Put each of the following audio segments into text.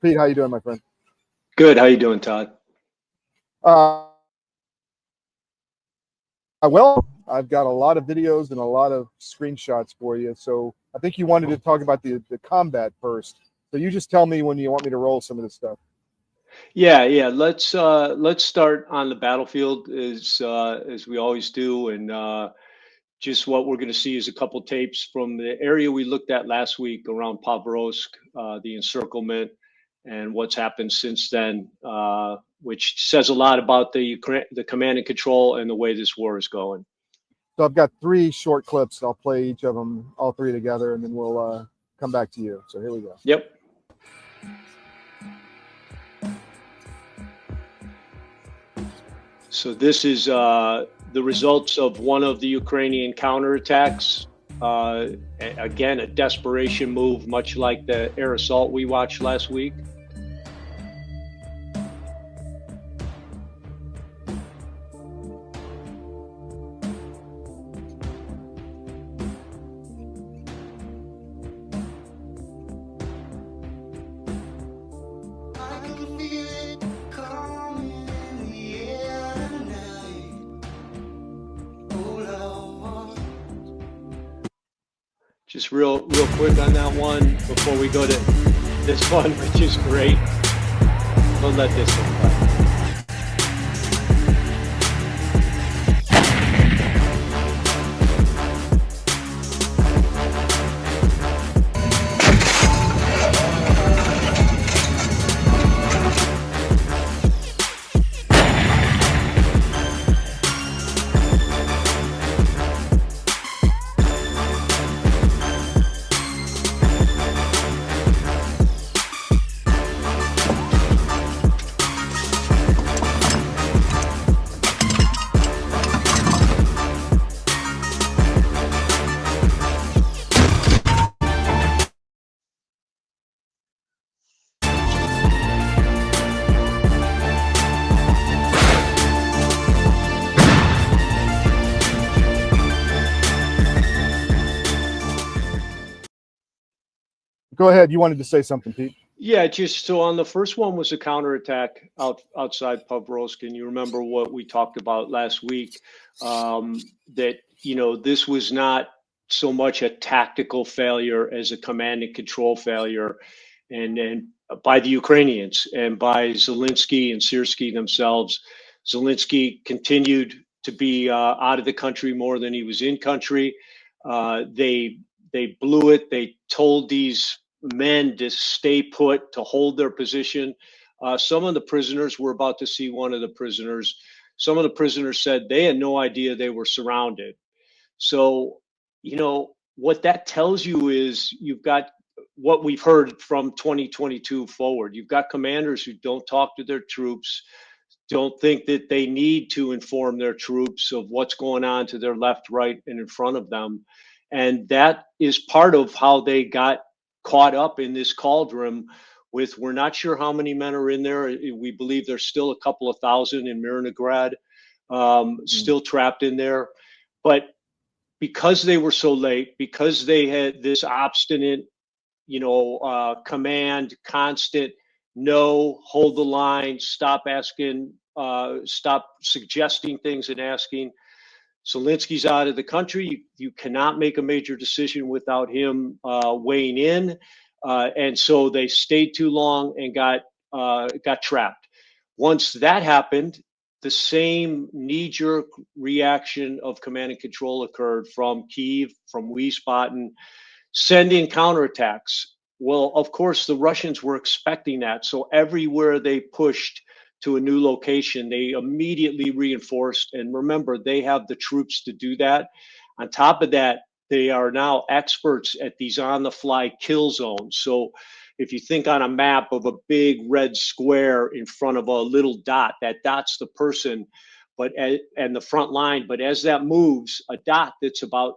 Pete, how you doing, my friend? Good. How you doing, Todd? Uh, well, I've got a lot of videos and a lot of screenshots for you. So I think you wanted to talk about the combat first. So you just tell me when you want me to roll some of this stuff. Yeah. Let's start on the battlefield as we always do, and just what we're going to see is a couple tapes from the area we looked at last week around Pavlovsk, the encirclement, and what's happened since then, which says a lot about the command and control and the way this war is going. So I've got 3 short clips. I'll play each of them, all 3 together, and then we'll come back to you. So here we go. Yep. So this is the results of one of the Ukrainian counterattacks. Again, a desperation move, much like the air assault we watched last week. Just real quick on that one before we go to this one, which is great. We'll let this one play. Go ahead. You wanted to say something, Pete. Yeah, just so on the first one was a counterattack outside Pavlovsk, and you remember what we talked about last week, that, this was not so much a tactical failure as a command and control failure, and by the Ukrainians and by Zelensky and Syrskyi themselves. Zelensky continued to be out of the country more than he was in country. They blew it. They told these men to stay put, to hold their position. Some of the prisoners were about to see one of the prisoners. Some of the prisoners said they had no idea they were surrounded. So, what that tells you is you've got what we've heard from 2022 forward. You've got commanders who don't talk to their troops, don't think that they need to inform their troops of what's going on to their left, right, and in front of them. And that is part of how they got caught up in this cauldron with, we're not sure how many men are in there. We believe there's still a couple of thousand in Mironohrad, still trapped in there. But because they were so late, because they had this obstinate, command, constant, no, hold the line, stop asking, stop suggesting things and asking. Zelensky's out of the country. You cannot make a major decision without him weighing in, and so they stayed too long and got trapped. Once that happened, the same knee-jerk reaction of command and control occurred from Kyiv, from Wiesbaden, sending counterattacks. Well, of course, the Russians were expecting that. So everywhere they pushed to a new location, they immediately reinforced. And remember, they have the troops to do that. On top of that, they are now experts at these on-the-fly kill zones. So if you think on a map of a big red square in front of a little dot, that dot's the person, and the front line. But as that moves, a dot that's about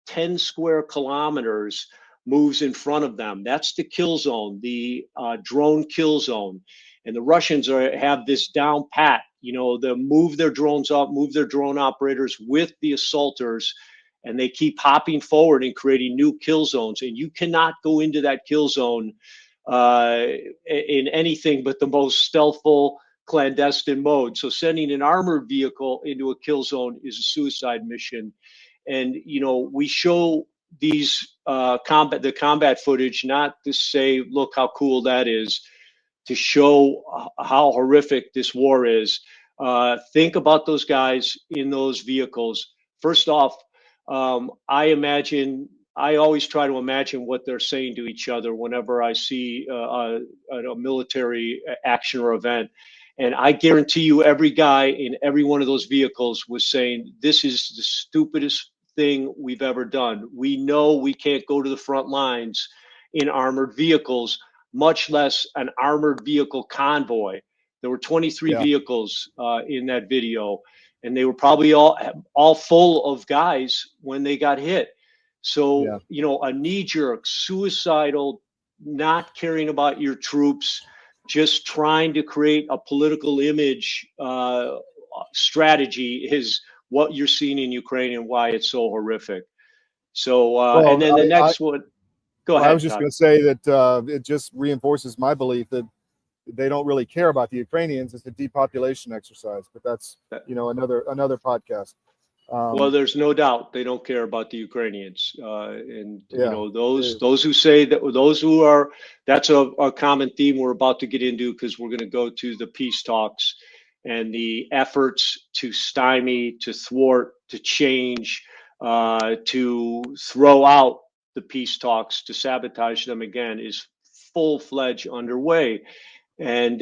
10 square kilometers moves in front of them. That's the kill zone, the drone kill zone. And the Russians have this down pat. They move their drones up, move their drone operators with the assaulters, and they keep hopping forward and creating new kill zones. And you cannot go into that kill zone in anything but the most stealthful, clandestine mode. So sending an armored vehicle into a kill zone is a suicide mission. And we show these the combat footage not to say, look how cool that is, to show how horrific this war is. Think about those guys in those vehicles. First off, I always try to imagine what they're saying to each other whenever I see a military action or event. And I guarantee you, every guy in every one of those vehicles was saying, this is the stupidest thing we've ever done. We know we can't go to the front lines in armored vehicles, much less an armored vehicle convoy. There were 23 vehicles in that video, and they were probably all full of guys when they got hit. So, a knee-jerk, suicidal, not caring about your troops, just trying to create a political image strategy is what you're seeing in Ukraine and why it's so horrific. So, and then the next one, go ahead. I was just going to say that it just reinforces my belief that they don't really care about the Ukrainians. It's a depopulation exercise, but that's, another podcast. Well, there's no doubt they don't care about the Ukrainians, those who say that, that's a common theme we're about to get into, because we're going to go to the peace talks and the efforts to stymie, to thwart, to change, to throw out the peace talks, to sabotage them again, is full-fledged underway. And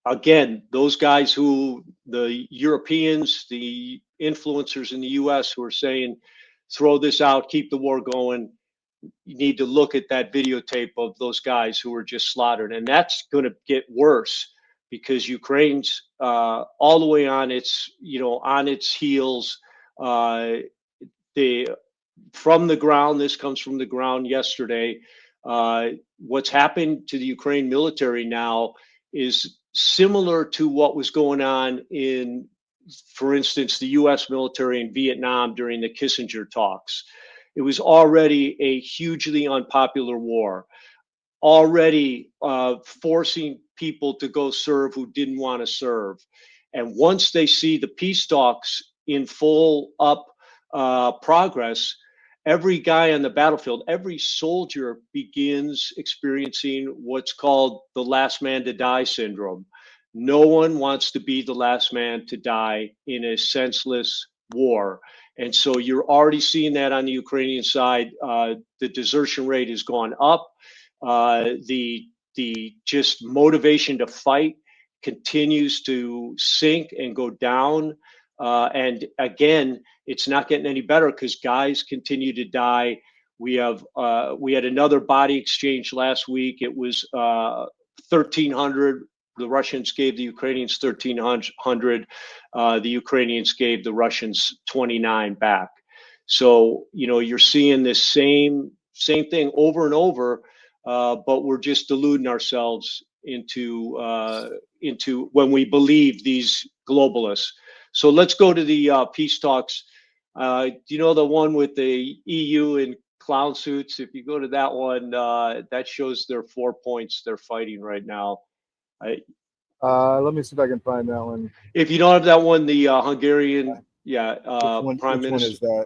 again, those guys the Europeans, the influencers in the US who are saying, throw this out, keep the war going, you need to look at that videotape of those guys who were just slaughtered. And that's going to get worse, because Ukraine's all the way on its heels. From the ground, this comes from the ground yesterday. What's happened to the Ukraine military now is similar to what was going on in, for instance, the US military in Vietnam during the Kissinger talks. It was already a hugely unpopular war, already forcing people to go serve who didn't want to serve. And once they see the peace talks in full up progress, every guy on the battlefield, every soldier begins experiencing what's called the last man to die syndrome. No one wants to be the last man to die in a senseless war. And so you're already seeing that on the Ukrainian side. The desertion rate has gone up. The just motivation to fight continues to sink and go down. And again, it's not getting any better, because guys continue to die. We had another body exchange last week. It was 1,300. The Russians gave the Ukrainians 1,300. The Ukrainians gave the Russians 29 back. So you're seeing this same thing over and over, but we're just deluding ourselves into when we believe these globalists. So let's go to the peace talks. Do you know the one with the EU in clown suits? If you go to that one, that shows their 4 points they're fighting right now. Let me see if I can find that one. If you don't have that one, the Hungarian, Which Prime Minister. one is that?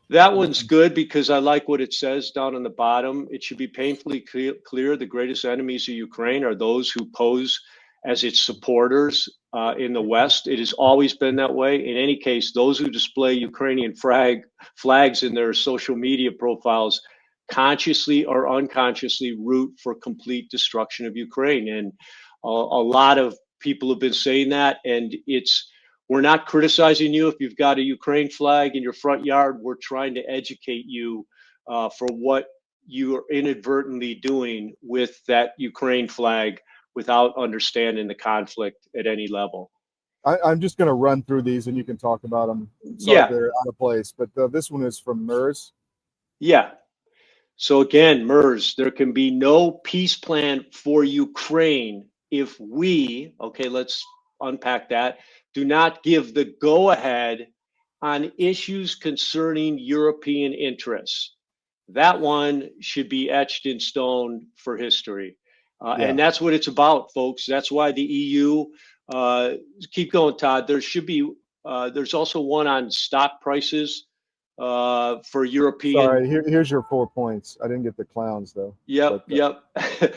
That one's good, because I like what it says down on the bottom. It should be painfully clear the greatest enemies of Ukraine are those who pose as its supporters in the West. It has always been that way. In any case, those who display Ukrainian flags in their social media profiles consciously or unconsciously root for complete destruction of Ukraine. And a lot of people have been saying that, and we're not criticizing you if you've got a Ukraine flag in your front yard. We're trying to educate you for what you are inadvertently doing with that Ukraine flag without understanding the conflict at any level. I'm just going to run through these, and you can talk about them. Sorry if they're out of place, but this one is from MERS. Yeah. So again, MERS, there can be no peace plan for Ukraine if we, okay, let's unpack that, do not give the go-ahead on issues concerning European interests. that one should be etched in stone for history. Yeah. And that's what it's about, folks. That's why the EU, keep going, Todd. There should be, there's also one on stock prices for European. Sorry, here's your 4 points. I didn't get the clowns though. Yep, yep.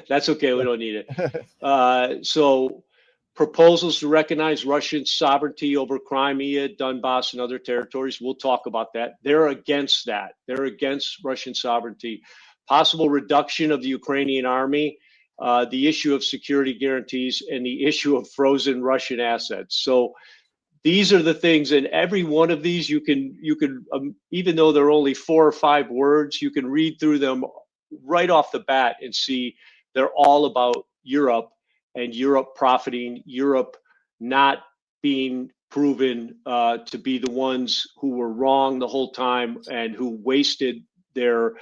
That's okay. We don't need it. So proposals to recognize Russian sovereignty over Crimea, Donbass, and other territories. We'll talk about that. They're against that. They're against Russian sovereignty. Possible reduction of the Ukrainian army, the issue of security guarantees, and the issue of frozen Russian assets. So these are the things, and every one of these you can even though they're only 4 or 5 words, you can read through them right off the bat and see they're all about Europe and Europe profiting, Europe not being proven to be the ones who were wrong the whole time and who wasted their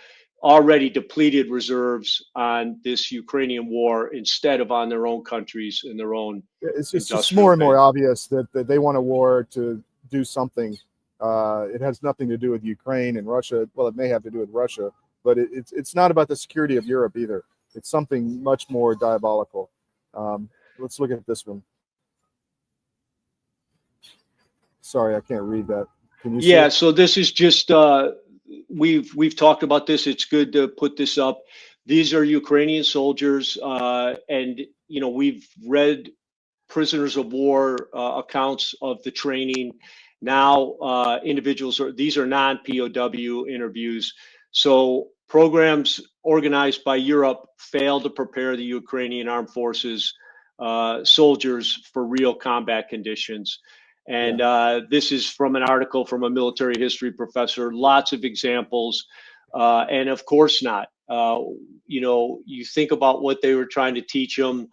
already depleted reserves on this Ukrainian war instead of on their own countries and their own. It's just more and more obvious that they want a war to do something. It has nothing to do with Ukraine and Russia. Well, it may have to do with Russia, but it's not about the security of Europe either. It's something much more diabolical. Let's look at this one. Sorry, I can't read that. Can you see it? So this is just we've talked about this. It's good to put this up. These are Ukrainian soldiers, and we've read prisoners of war accounts of the training. Now these are non-POW interviews. So programs organized by Europe failed to prepare the Ukrainian armed forces soldiers for real combat conditions. And this is from an article from a military history professor. Lots of examples, and of course not. You think about what they were trying to teach them.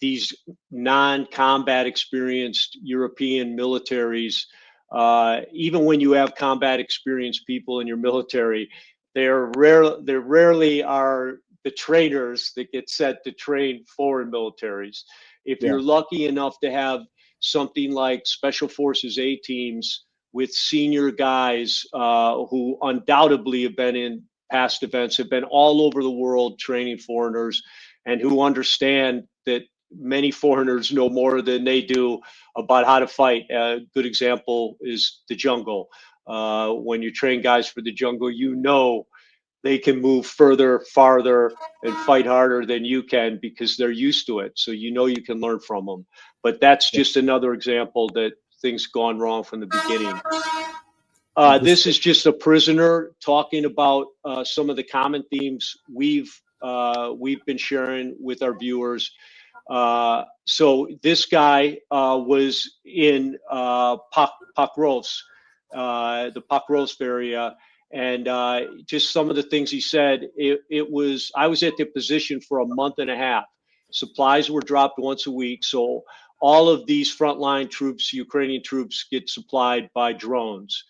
These non-combat experienced European militaries, even when you have combat experienced people in your military, there rarely are the trainers that get set to train foreign militaries. If you're lucky enough to have something like Special Forces A teams with senior guys who undoubtedly have been in past events, have been all over the world training foreigners, and who understand that many foreigners know more than they do about how to fight. A good example is the jungle. When you train guys for the jungle, they can move further, farther, and fight harder than you can because they're used to it. So you can learn from them. But that's just another example that things gone wrong from the beginning. This is just a prisoner talking about some of the common themes we've been sharing with our viewers. So this guy was in Pokrovsk, the Pokrovsk area. And just some of the things he said, I was at the position for a month and a half. Supplies were dropped once a week. So all of these frontline troops, Ukrainian troops, get supplied by drones.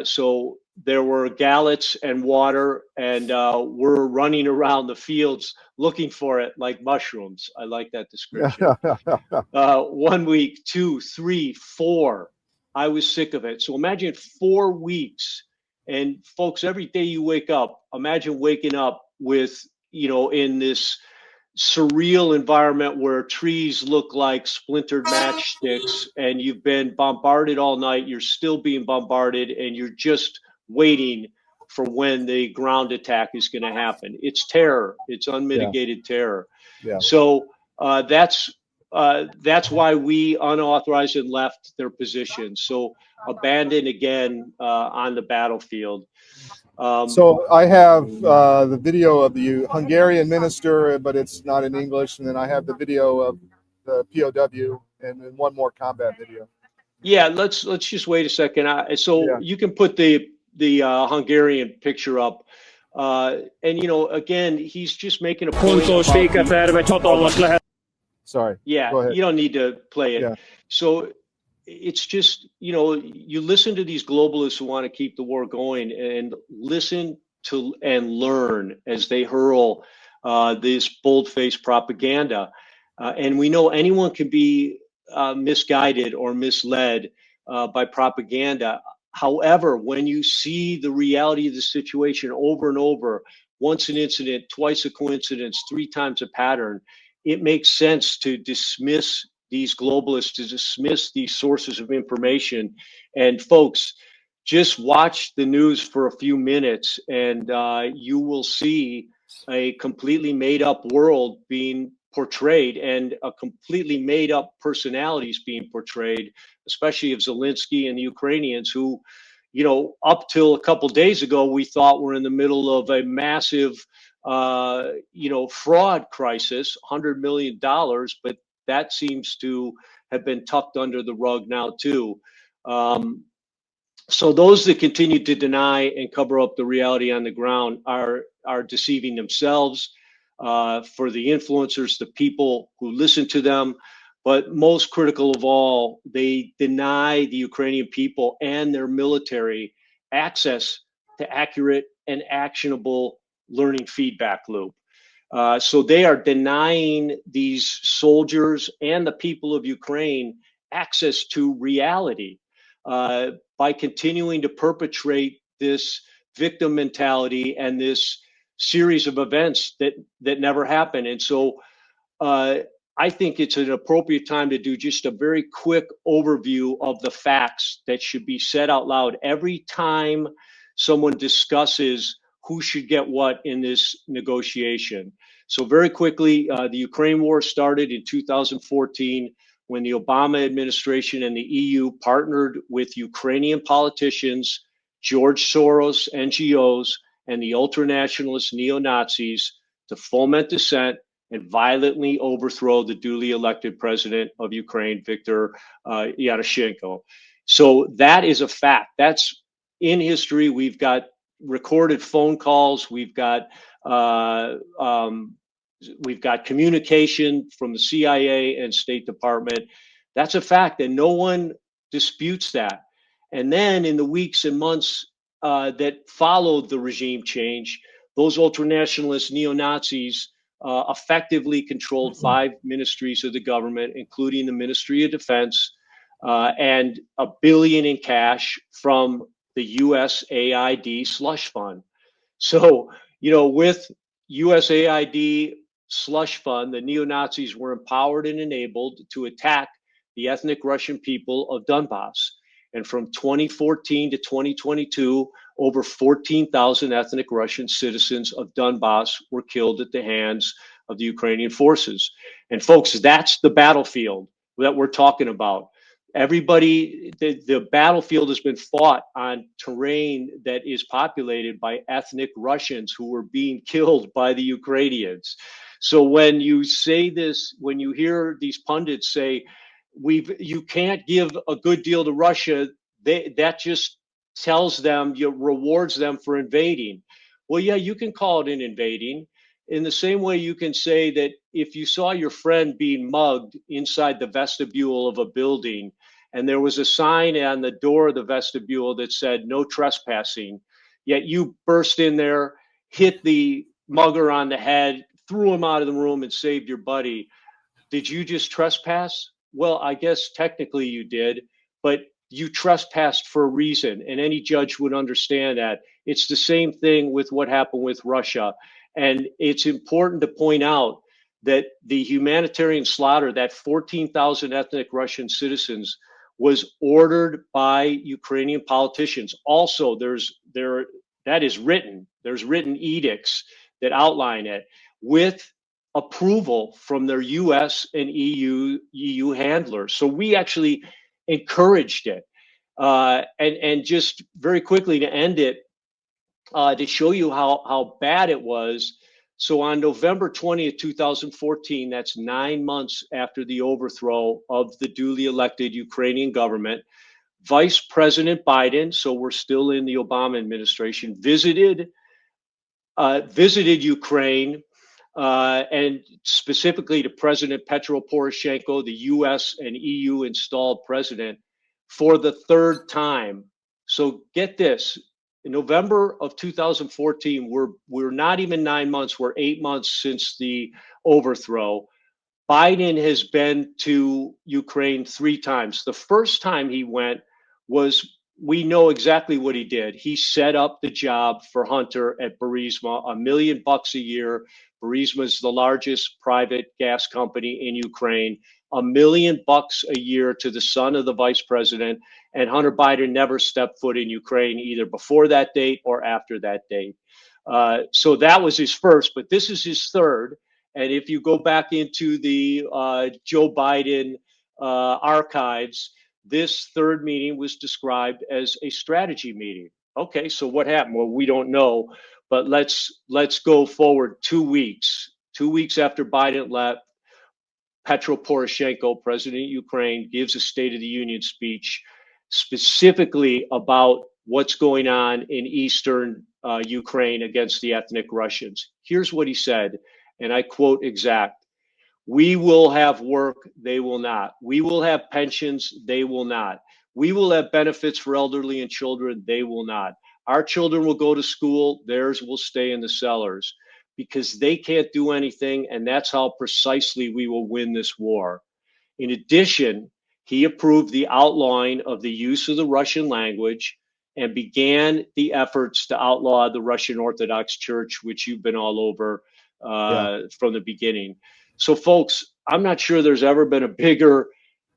So there were gallets and water, and we're running around the fields looking for it like mushrooms. I like that description. 1 week, 2, 3, 4. I was sick of it. So imagine 4 weeks. And folks, every day you wake up, imagine waking up with, in this surreal environment where trees look like splintered matchsticks, and you've been bombarded all night. You're still being bombarded, and you're just waiting for when the ground attack is going to happen. It's terror. It's unmitigated terror. Yeah. So that's why we unauthorized and left their positions. So abandoned again on the battlefield. So I have the video of the Hungarian minister, but it's not in English. And then I have the video of the POW, and then one more combat video. Yeah, let's just wait a second. You can put the Hungarian picture up. And again, he's just making a point. Sorry. Yeah, you don't need to play it. Yeah. So it's just, you listen to these globalists who want to keep the war going, and listen to and learn as they hurl this bold-faced propaganda. And we know anyone can be misguided or misled by propaganda. However, when you see the reality of the situation over and over, once an incident, twice a coincidence, three times a pattern, it makes sense to dismiss these globalists, to dismiss these sources of information. And folks, just watch the news for a few minutes and you will see a completely made up world being portrayed and a completely made up personalities being portrayed, especially of Zelensky and the Ukrainians who, you know, up till a couple days ago, we thought we're in the middle of a massive, you know, fraud crisis, $100 million, but that seems to have been tucked under the rug now too. So those that continue to deny and cover up the reality on the ground are deceiving themselves, for the influencers, the people who listen to them. But most critical of all, they deny the Ukrainian people and their military access to accurate and actionable learning feedback loop. So they are denying these soldiers and the people of Ukraine access to reality by continuing to perpetrate this victim mentality and this series of events that never happened. And so I think it's an appropriate time to do just a very quick overview of the facts that should be said out loud every time someone discusses who should get what in this negotiation. So very quickly, the Ukraine war started in 2014 when the Obama administration and the EU partnered with Ukrainian politicians, George Soros, NGOs, and the ultranationalist neo-Nazis to foment dissent and violently overthrow the duly elected president of Ukraine, Viktor Yanukovych. So that is a fact. That's in history. We've got recorded phone calls. We've got communication from the CIA and State Department. That's a fact, and no one disputes that. And then in the weeks and months that followed the regime change, those ultranationalist neo-Nazis effectively controlled 5 ministries of the government, including the Ministry of Defense, and $1 billion in cash from the USAID slush fund. So, you know, with USAID slush fund, the neo-Nazis were empowered and enabled to attack the ethnic Russian people of Donbass. And from 2014 to 2022, over 14,000 ethnic Russian citizens of Donbass were killed at the hands of the Ukrainian forces. And folks, that's the battlefield that we're talking about. Everybody, the battlefield has been fought on terrain that is populated by ethnic Russians who were being killed by the Ukrainians. So when you say this, when you hear these pundits say, you can't give a good deal to Russia, that just tells them, you rewards them for invading. Well, yeah, you can call it an invading. In the same way, you can say that if you saw your friend being mugged inside the vestibule of a building, and there was a sign on the door of the vestibule that said no trespassing, yet you burst in there, hit the mugger on the head, threw him out of the room, and saved your buddy. Did you just trespass? Well, I guess technically you did, but you trespassed for a reason, and any judge would understand that. It's the same thing with what happened with Russia. And it's important to point out that the humanitarian slaughter, that 14,000 ethnic Russian citizens, was ordered by Ukrainian politicians. Also, that is written. There's written edicts that outline it with approval from their U.S. and EU handlers. So we actually encouraged it. And just very quickly to end it, to show you how bad it was. So on November 20th, 2014, that's 9 months after the overthrow of the duly elected Ukrainian government, Vice President Biden, so we're still in the Obama administration, visited Ukraine, and specifically to President Petro Poroshenko, the US and EU installed president, for the 3rd time. So get this. In November of 2014, we're not even 9 months, we're 8 months since the overthrow. Biden has been to Ukraine 3 times. The first time he went was we know exactly what he did. He set up the job for Hunter at Burisma, $1 million a year. Burisma is the largest private gas company in Ukraine. $1 million a year to the son of the vice president, and Hunter Biden never stepped foot in Ukraine either before that date or after that date. So that was his first, but this is his third. And if you go back into the Joe Biden archives, this third meeting was described as a strategy meeting. Okay, so what happened? Well, we don't know, but let's go forward 2 weeks. 2 weeks after Biden left, Petro Poroshenko, president of Ukraine, gives a State of the Union speech specifically about what's going on in eastern Ukraine against the ethnic Russians. Here's what he said, and I quote exact: "We will have work, they will not. We will have pensions, they will not. We will have benefits for elderly and children, they will not. Our children will go to school, theirs will stay in the cellars, because they can't do anything, and that's how precisely we will win this war." In addition, he approved the outlawing of the use of the Russian language and began the efforts to outlaw the Russian Orthodox Church, which you've been all over from the beginning. So, folks, I'm not sure there's ever been a bigger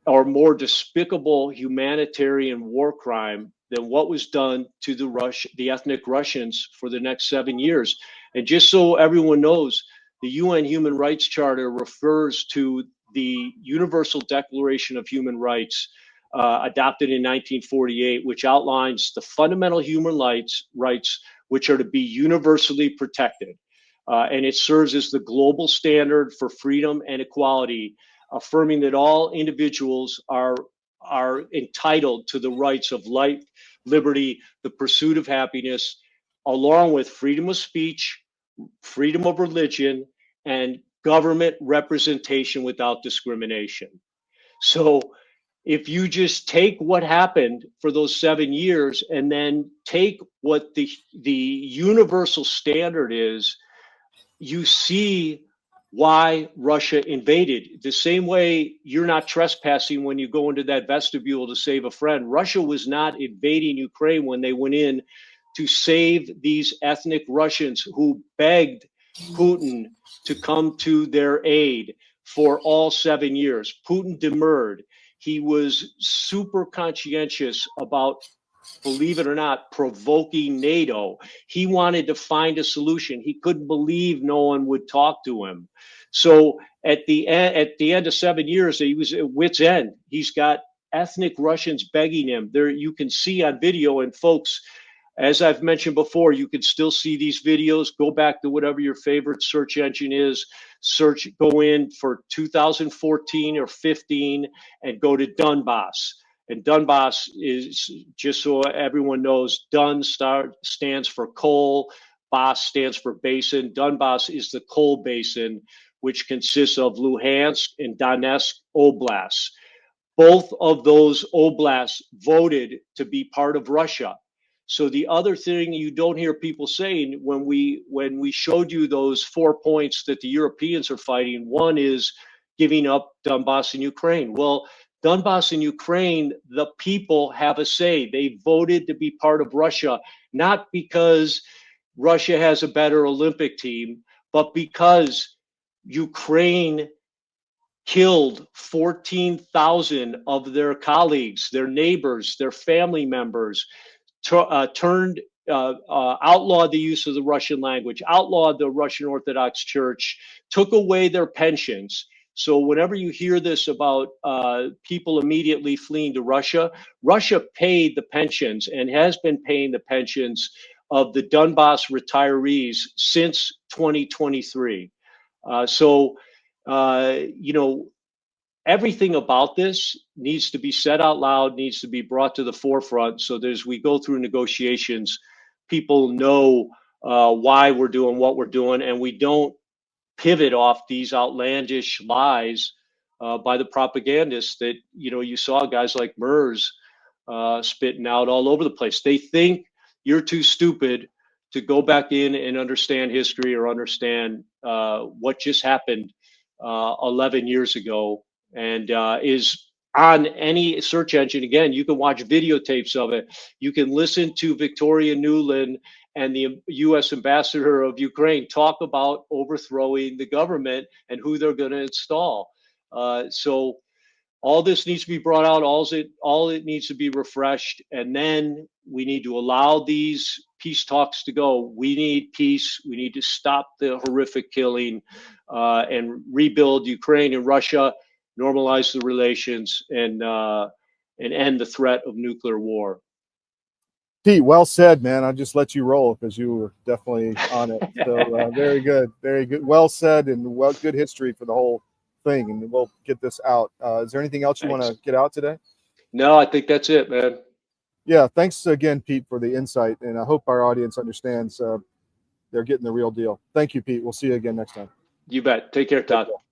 or more despicable humanitarian war crime than what was done to the ethnic Russians for the next 7 years. And just so everyone knows, the UN Human Rights Charter refers to the Universal Declaration of Human Rights adopted in 1948, which outlines the fundamental human rights which are to be universally protected. And it serves as the global standard for freedom and equality, affirming that all individuals are entitled to the rights of life, liberty, the pursuit of happiness, along with freedom of speech, freedom of religion, and government representation without discrimination. So if you just take what happened for those 7 years and then take what the universal standard is, you see why Russia invaded. The same way you're not trespassing when you go into that vestibule to save a friend. Russia was not invading Ukraine when they went in to save these ethnic Russians who begged Putin to come to their aid for all 7 years. Putin demurred. He was super conscientious about, believe it or not, provoking NATO. He wanted to find a solution. He couldn't believe no one would talk to him. So at the end of 7 years, he was at wit's end. He's got ethnic Russians begging him. There, you can see on video, and folks, as I've mentioned before, you can still see these videos. Go back to whatever your favorite search engine is. Go in for 2014 or 15 and go to Donbass. And Donbass is, just so everyone knows, Dun stands for coal, Bas stands for basin. Donbass is the coal basin, which consists of Luhansk and Donetsk oblasts. Both of those oblasts voted to be part of Russia. So the other thing you don't hear people saying when we showed you those 4 points that the Europeans are fighting, one is giving up Donbass in Ukraine. Well, Donbass in Ukraine, the people have a say. They voted to be part of Russia, not because Russia has a better Olympic team, but because Ukraine killed 14,000 of their colleagues, their neighbors, their family members, outlawed the use of the Russian language, outlawed the Russian Orthodox Church, took away their pensions. So whenever you hear this about people immediately fleeing to Russia, Russia paid the pensions and has been paying the pensions of the Donbass retirees since 2023. Everything about this needs to be said out loud, needs to be brought to the forefront. So as we go through negotiations, people know why we're doing what we're doing, and we don't pivot off these outlandish lies by the propagandists that, you saw guys like Merz spitting out all over the place. They think you're too stupid to go back in and understand history or understand what just happened 11 years ago, and is on any search engine. Again, you can watch videotapes of it. You can listen to Victoria Nuland and the U.S. ambassador of Ukraine talk about overthrowing the government and who they're going to install. So all this needs to be brought out. All it needs to be refreshed, and then we need to allow these peace talks to go. We need peace. We need to stop the horrific killing and rebuild Ukraine and Russia, normalize the relations, and end the threat of nuclear war. Pete, well said, man. I'll just let you roll because you were definitely on it. So very good, very good. Well said, and good history for the whole thing. And we'll get this out. Is there anything else you want to get out today? No, I think that's it, man. Yeah, thanks again, Pete, for the insight, and I hope our audience understands they're getting the real deal. Thank you, Pete. We'll see you again next time. You bet. Take care, Todd.